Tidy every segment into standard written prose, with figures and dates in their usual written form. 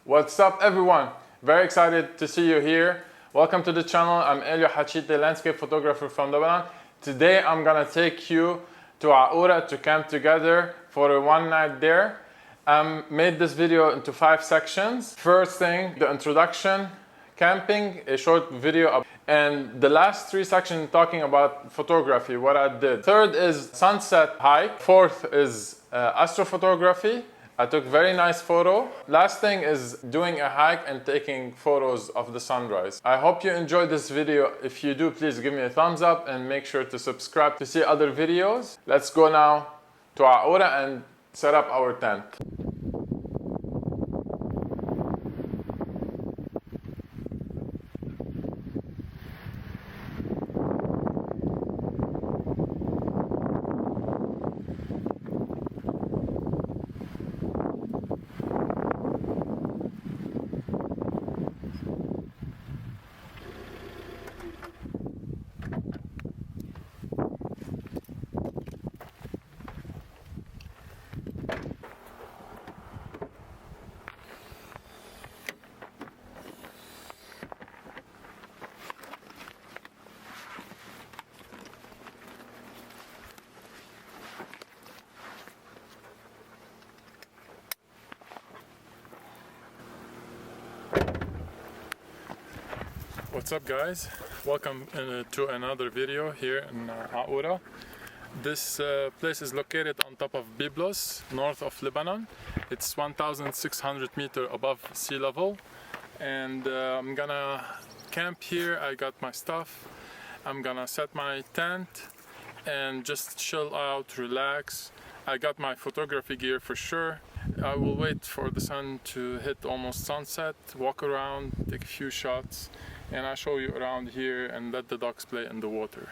What's up everyone? Very excited to see you here. Welcome to the channel. I'm Elio Hachite, landscape photographer from Lebanon. Today I'm gonna take you to Akoura to camp together for a one night there. Made this video into 5 sections. First thing, the introduction, camping, a short video, and the last 3 sections talking about photography, what I did. Third is sunset hike. Fourth is astrophotography. I took very nice photo. Last thing is doing a hike and taking photos of the sunrise. I hope you enjoyed this video. If you do, please give me a thumbs up and make sure to subscribe to see other videos. Let's go now to Akoura and set up our tent. What's up guys? Welcome to another video here in Akoura. This place is located on top of Byblos, north of Lebanon. It's 1,600 meters above sea level, and I'm gonna camp here. I got my stuff. I'm gonna set my tent and just chill out, relax. I got my photography gear for sure. I will wait for the sun to hit almost sunset, walk around, take a few shots, and I'll show you around here and let the ducks play in the water.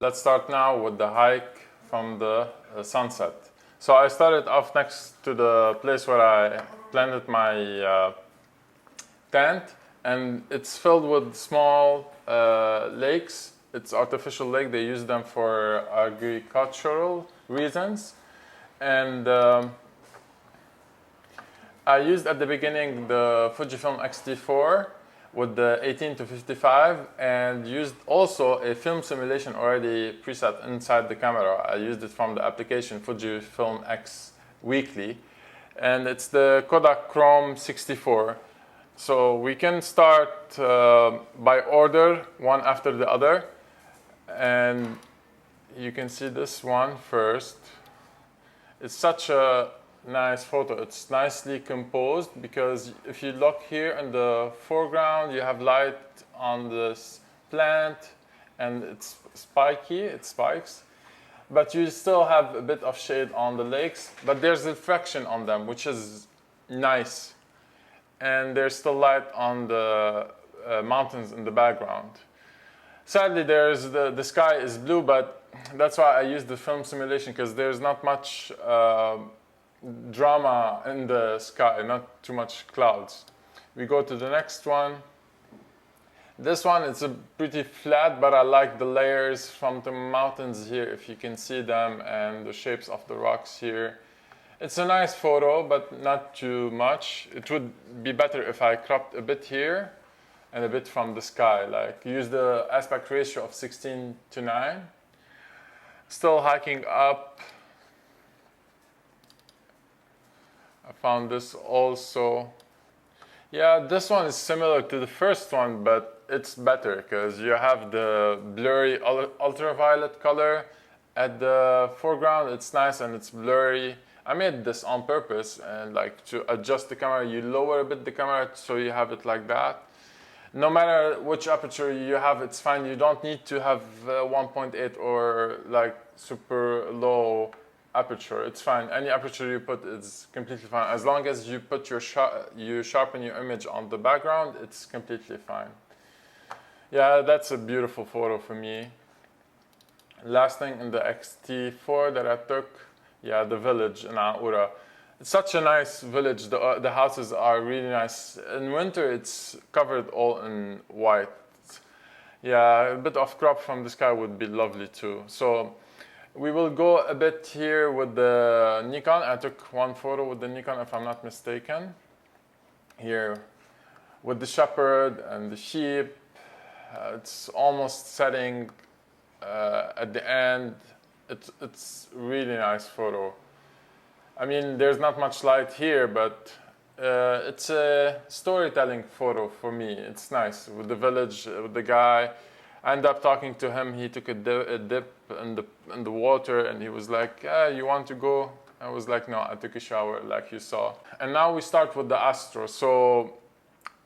Let's start now with the hike from the sunset. So I started off next to the place where I planted my tent, and it's filled with small lakes. It's artificial lake. They use them for agricultural reasons. And I used at the beginning the Fujifilm X-T4 with the 18 to 55 and used also a film simulation already preset inside the camera. I used it from the application Fujifilm X Weekly, and it's the Kodak Chrome 64. So we can start by order, one after the other, and you can see this one first. It's such a nice photo. It's nicely composed because if you look here in the foreground, you have light on this plant and it's spiky, it spikes, but you still have a bit of shade on the lakes, but there's reflection on them, which is nice, and there's still light on the mountains in the background. Sadly, there's the sky is blue, but that's why I use the film simulation, because there's not much drama in the sky, not too much clouds. We go to the next one. This one, it's a pretty flat, but I like the layers from the mountains here, if you can see them, and the shapes of the rocks here. It's a nice photo, but not too much. It would be better if I cropped a bit here and a bit from the sky, like use the aspect ratio of 16:9. Still hiking up. I found this also. Yeah, this one is similar to the first one, but it's better because you have the blurry ultraviolet color at the foreground. It's nice and it's blurry. I made this on purpose, and like to adjust the camera, you lower a bit the camera so you have it like that. No matter which aperture you have, it's fine. You don't need to have 1.8 or like super low aperture. It's fine. Any aperture you put is completely fine. As long as you put you sharpen your image on the background, it's completely fine. Yeah, that's a beautiful photo for me. Last thing in the X-T4 that I took, yeah, the village in Akoura. It's such a nice village. The houses are really nice. In winter, it's covered all in white. Yeah, a bit of crop from the sky would be lovely too. So we will go a bit here with the Nikon. I took one photo with the Nikon, if I'm not mistaken. Here with the shepherd and the sheep. It's almost setting at the end. It's really nice photo. I mean, there's not much light here, but it's a storytelling photo for me. It's nice with the village, with the guy. I ended up talking to him. He took a dip in the water, and he was like, you want to go? I was like, no, I took a shower, like you saw. And now we start with the astro. So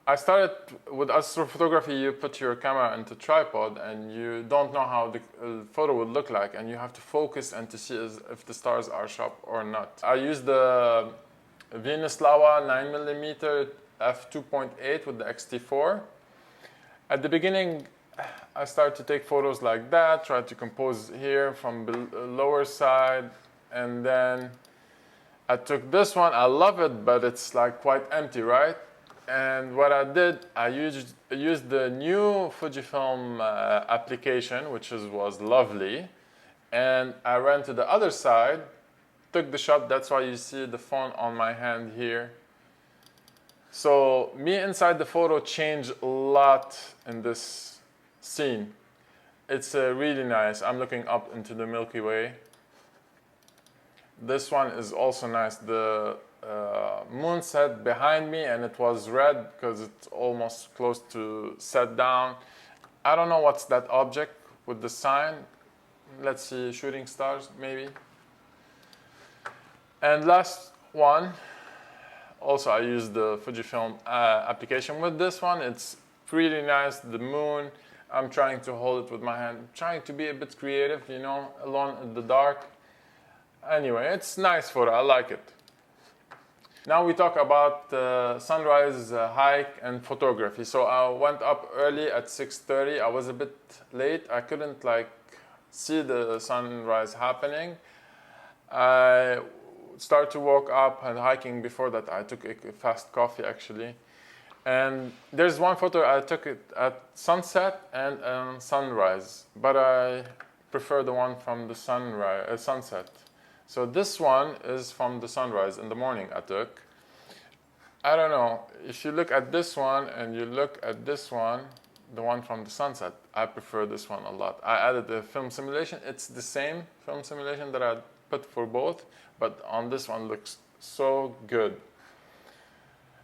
I started with astrophotography. You put your camera into tripod, and you don't know how the photo would look like, and you have to focus and to see if the stars are sharp or not. I used the Venus Lawa 9mm f2.8 with the X-T4. At the beginning, I started to take photos like that, try to compose here from the lower side, and then I took this one. I love it, but it's like quite empty, right? And what I did, I used the new Fujifilm application, which was lovely, and I ran to the other side, took the shot. That's why you see the phone on my hand here. So me inside the photo changed a lot in this scene. It's really nice. I'm looking up into the Milky Way. This one is also nice. The moon set behind me, and it was red because it's almost close to set down. I don't know what's that object with the sign. Let's see, shooting stars maybe. And last one, also I used the Fujifilm application. With this one, it's pretty nice. The moon, I'm trying to hold it with my hand. I'm trying to be a bit creative, you know, alone in the dark. Anyway, it's nice photo. I like it. Now we talk about sunrise hike and photography. So I went up early at 6:30. I was a bit late. I couldn't like see the sunrise happening. I start to walk up and hiking. Before that, I took a fast coffee actually. And there's one photo I took it at sunset and sunrise, but I prefer the one from the sunset. So this one is from the sunrise in the morning I took. I don't know, if you look at this one and you look at this one, the one from the sunset, I prefer this one a lot. I added the film simulation. It's the same film simulation that I put for both, but on this one looks so good.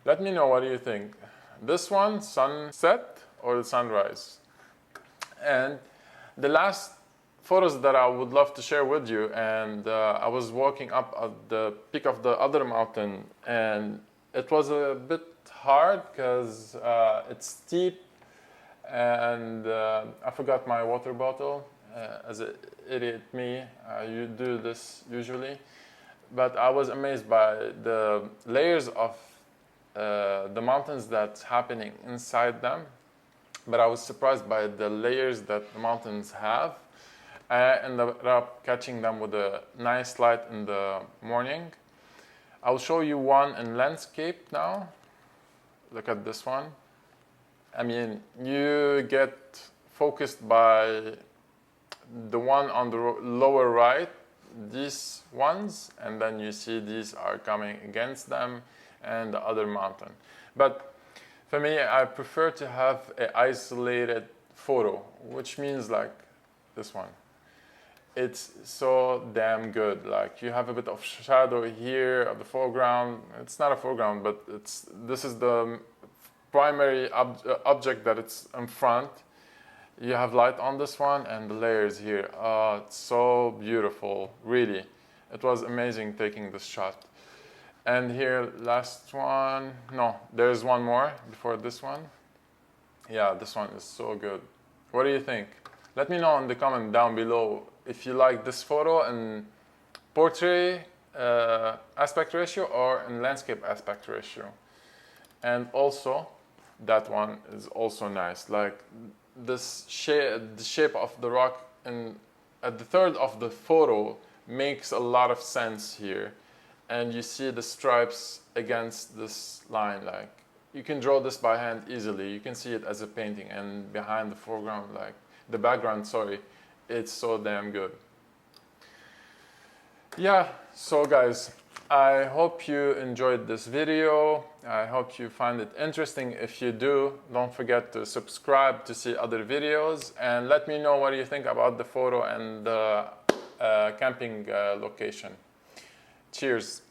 Let me know, what do you think? This one, sunset or the sunrise? And the last photos that I would love to share with you, and I was walking up at the peak of the other mountain, and it was a bit hard because it's steep, and I forgot my water bottle. As an idiot me, you do this usually, but I was amazed by the layers of the mountains that's happening inside them. But I was surprised by the layers that the mountains have. I ended up catching them with a nice light in the morning. I'll show you one in landscape now. Look at this one. I mean, you get focused by the one on the lower right, these ones, and then you see these are coming against them and the other mountain. But for me, I prefer to have an isolated photo, which means like this one. It's so damn good. Like, you have a bit of shadow here of the foreground. It's not a foreground, but this is the primary object that it's in front. You have light on this one and the layers here. It's so beautiful, really. It was amazing taking this shot. And here, last one. No, there's one more before this one. Yeah, this one is so good. What do you think? Let me know in the comment down below if you like this photo in portrait aspect ratio or in landscape aspect ratio. And also, that one is also nice. Like, this the shape of the rock at the third of the photo makes a lot of sense here. And you see the stripes against this line. Like, you can draw this by hand easily. You can see it as a painting, and behind the foreground, like the background, sorry, it's so damn good. Yeah, so guys, I hope you enjoyed this video. I hope you find it interesting. If you do, don't forget to subscribe to see other videos, and let me know what you think about the photo and the camping location. Cheers.